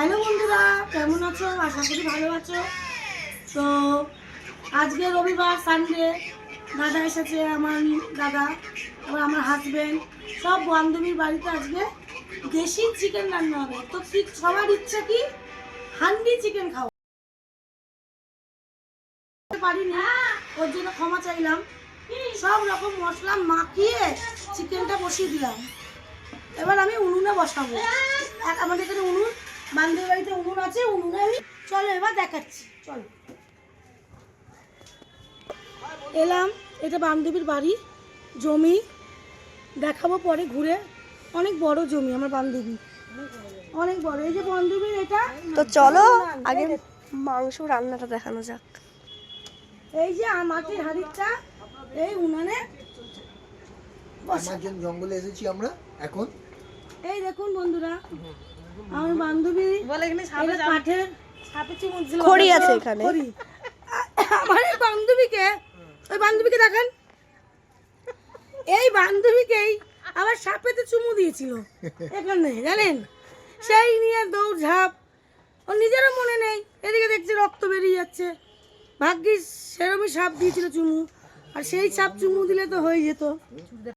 Hello বন্ধুরা, কেমন আছো? আশা করি ভালো আছো। তো আজকে রবিবার, সানডে, দাদা এসেছে, আমার দাদা, আবার আমার হাজবেন্ড, সব বান্ধবীর বাড়িতে আজকে দেশি চিকেন রান্না হবে। তো কি সবার ইচ্ছা কি হান্ডি চিকেন খাওয়া, পারিনি, ওর জন্য ক্ষমা চাইলাম। সব রকম মশলা মাখিয়ে চিকেনটা বসিয়ে দিলাম। এবার আমি উনুনে বসাবো। আমাদের এখানে উনুন, বান্ধবীর বাড়িতে উনুন আছে, উনুনে আমি চলো এবার দেখাচ্ছি। চলো, এলাম, এটা বান্ধবীর বাড়ি, জমি দেখাবো পরে ঘুরে। অনেক বড় জমি আমার বান্ধবী, অনেক বড়। এই যে বান্ধবীর এটা। তো চলো আগে মাংস রান্নাটা দেখানো যাক। এই যে মাটির হাঁড়িটা এই উনানে জঙ্গলে এসেছি আমরা এখন। এই দেখুন বন্ধুরা, আমার বান্ধবী কাঠের খড়ি আছে এখানে। আমার এই বান্ধবীকে, ওই বান্ধবীকে দেখেন, এই বান্ধবীকেই আবার সাপেতে চুমু দিয়েছিল এখানে, জানেন? সেই নিয়ে দৌড় ঝাঁপ, ও নিজেরও মনে নেই, এদিকে দেখছি রক্ত বেরিয়ে যাচ্ছে। ভাগ্যিস সেরমই সাপ দিয়েছিল চুমু, আর সেই সাপ চুমু দিলে তো হয়ে যেত।